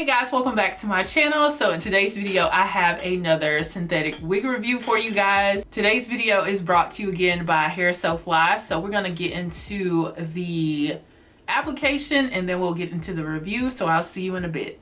Hey guys, welcome back to my channel. So in today's video I have another synthetic wig review for you guys. Today's video is brought to you again by HairSoFly. So we're gonna get into the application and then we'll get into the review. So I'll see you in a bit.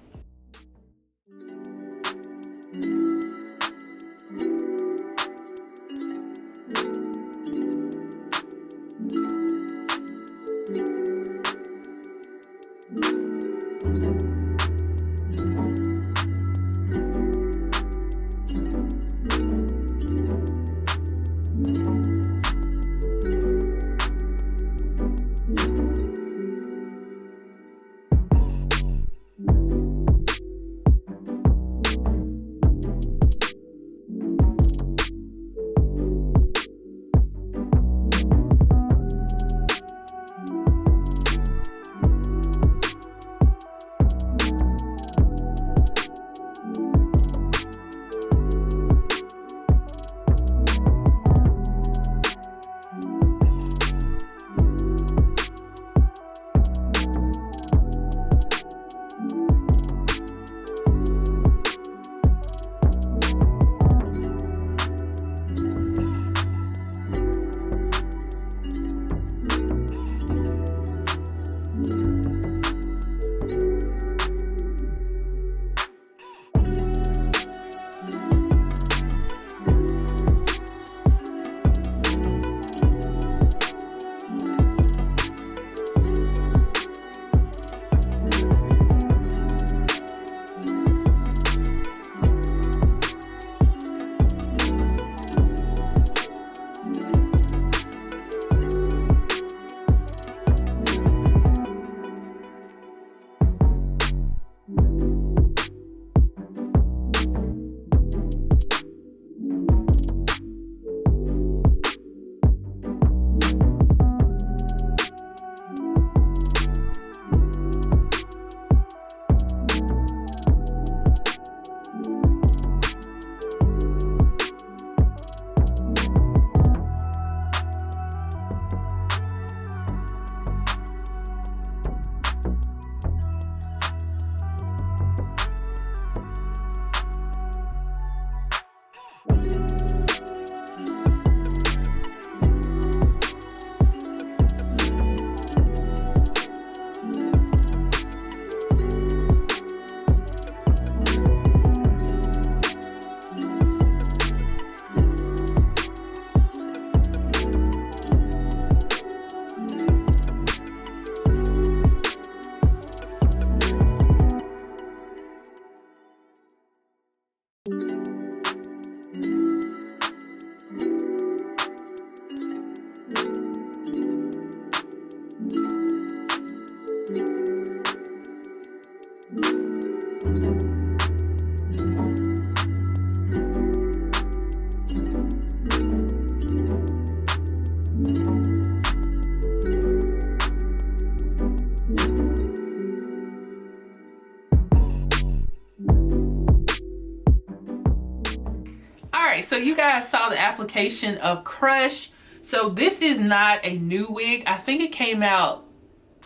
So you guys saw the application of Crush. So this is not a new wig. I think it came out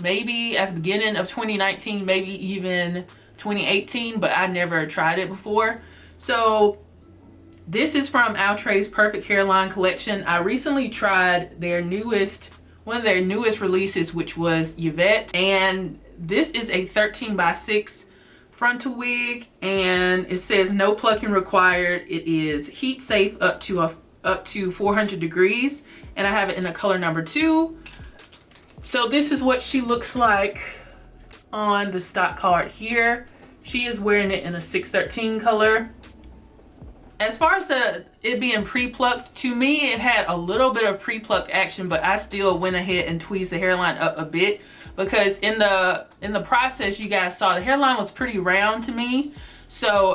maybe at the beginning of 2019, maybe even 2018, but I never tried it before. So this is from Outre's Perfect Hairline collection. I recently tried their one of their newest releases, which was Yvette, and this is a 13x6 frontal wig, and it says no plucking required. It is heat safe up to 400 degrees, and I have it in a color number 2. So this is what she looks like on the stock card here. She is wearing it in a 613 color. As far as it being pre-plucked, to me it had a little bit of pre-plucked action, but I still went ahead and tweezed the hairline up a bit, because in the process you guys saw the hairline was pretty round to me. So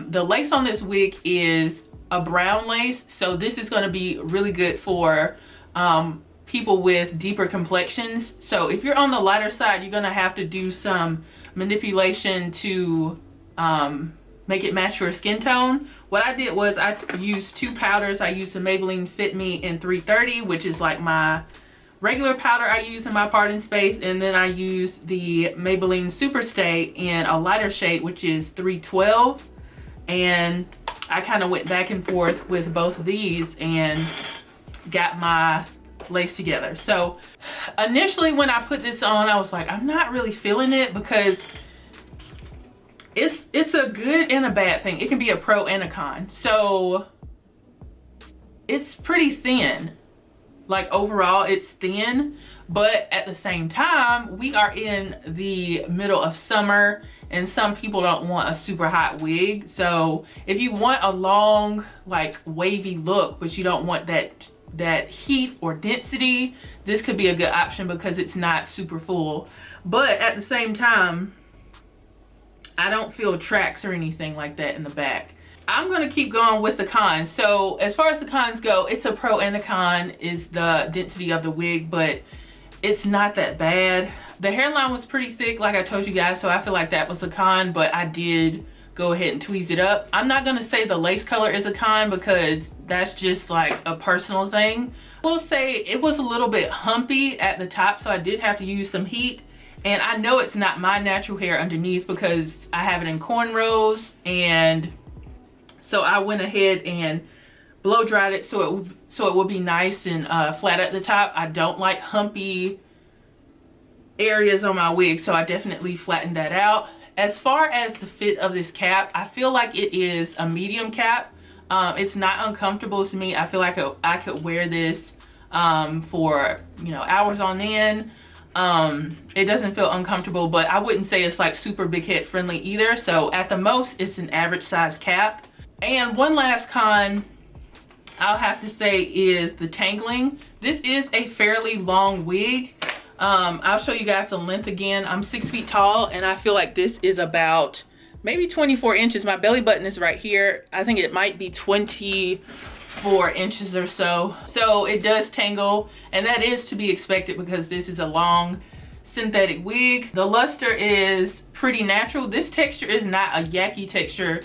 the lace on this wig is a brown lace, so this is going to be really good for people with deeper complexions. So if you're on the lighter side, you're going to have to do some manipulation to make it match your skin tone. What I did was I used 2 powders. I used the Maybelline Fit Me in 330, which is like regular powder I use in my parting space, and then I use the Maybelline Super Stay in a lighter shade, which is 312. And I kind of went back and forth with both of these and got my lace together. So initially when I put this on, I was like, I'm not really feeling it, because it's a good and a bad thing. It can be a pro and a con. So it's pretty thin. Like overall it's thin, but at the same time we are in the middle of summer and some people don't want a super hot wig. So if you want a long like wavy look but you don't want that heat or density, this could be a good option because it's not super full. But at the same time, I don't feel tracks or anything like that in the back. I'm going to keep going with the cons. So as far as the cons go, it's a pro and a con is the density of the wig, but it's not that bad. The hairline was pretty thick, like I told you guys, so I feel like that was a con, but I did go ahead and tweeze it up. I'm not going to say the lace color is a con because that's just like a personal thing. We'll say it was a little bit humpy at the top, so I did have to use some heat. And I know it's not my natural hair underneath because I have it in cornrows, and so I went ahead and blow dried it so it would be nice and flat at the top. I don't like humpy areas on my wig, so I definitely flattened that out. As far as the fit of this cap, I feel like it is a medium cap. It's not uncomfortable to me. I feel like I could wear this for, you know, hours on end. It doesn't feel uncomfortable, but I wouldn't say it's like super big head friendly either. So at the most, it's an average size cap. And one last con I'll have to say is the tangling. This is a fairly long wig. I'll show you guys the length again. I'm 6 feet tall and I feel like this is about maybe 24 inches. My belly button is right here. I think it might be 24 inches or so. So it does tangle, and that is to be expected because this is a long synthetic wig. The luster is pretty natural. This texture is not a yucky texture.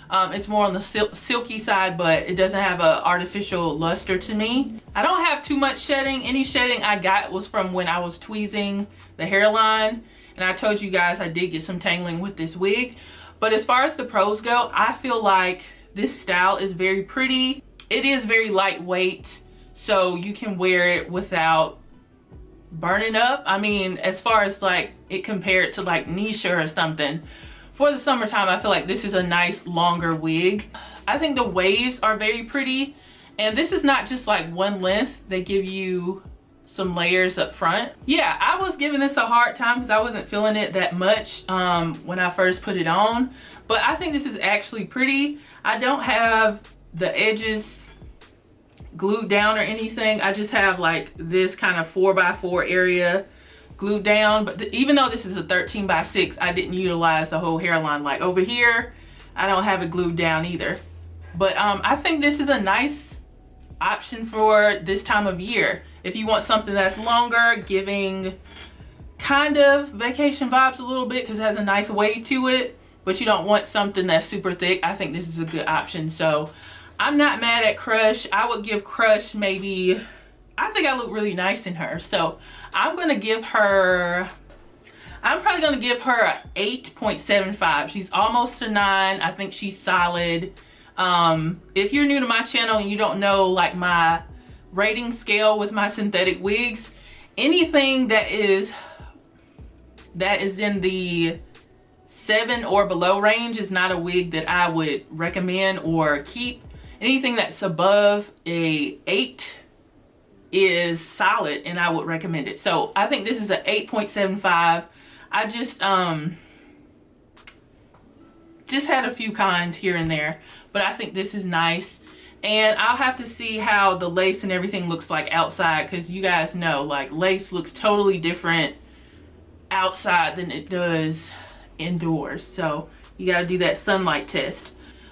It's more on the silky side, but it doesn't have an artificial luster to me. I don't have too much shedding. Any shedding I got was from when I was tweezing the hairline, and I told you guys I did get some tangling with this wig. But as far as the pros go, I feel like this style is very pretty. It is very lightweight, so you can wear it without burning up. I mean, as far as like it compared to like Nisha or something, for the summertime, I feel like this is a nice longer wig. I think the waves are very pretty, and this is not just like one length. They give you some layers up front. Yeah, I was giving this a hard time because I wasn't feeling it that much when I first put it on, but I think this is actually pretty. I don't have the edges glued down or anything. I just have like this kind of 4x4 area glued down, but even though this is a 13x6, I didn't utilize the whole hairline. Like over here, I don't have it glued down either. But I think this is a nice option for this time of year. If you want something that's longer, giving kind of vacation vibes a little bit because it has a nice wave to it, but you don't want something that's super thick, I think this is a good option. So I'm not mad at Crush. I would give Crush maybe, I think I look really nice in her. So I'm probably gonna give her a 8.75. She's almost a 9. I think she's solid. If you're new to my channel and you don't know like my rating scale with my synthetic wigs, anything that is in the 7 or below range is not a wig that I would recommend or keep. Anything that's above a 8 is solid and I would recommend it. So I think this is an 8.75. I just had a few cons here and there, but I think this is nice. And I'll have to see how the lace and everything looks like outside, because you guys know like lace looks totally different outside than it does indoors. So you got to do that sunlight test.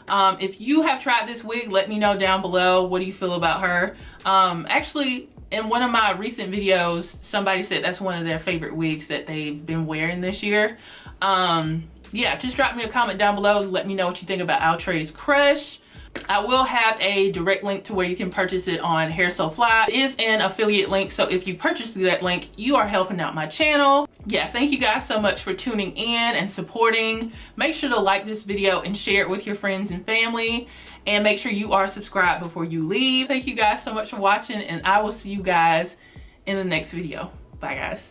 If you have tried this wig, let me know down below. What do you feel about her? Actually, in one of my recent videos, somebody said that's one of their favorite wigs that they've been wearing this year. Yeah, just drop me a comment down below. Let me know what you think about Outre's Crush. I will have a direct link to where you can purchase it on HairSoFly. It is an affiliate link, so if you purchase through that link, you are helping out my channel. Yeah, thank you guys so much for tuning in and supporting. Make sure to like this video and share it with your friends and family. And make sure you are subscribed before you leave. Thank you guys so much for watching, and I will see you guys in the next video. Bye, guys.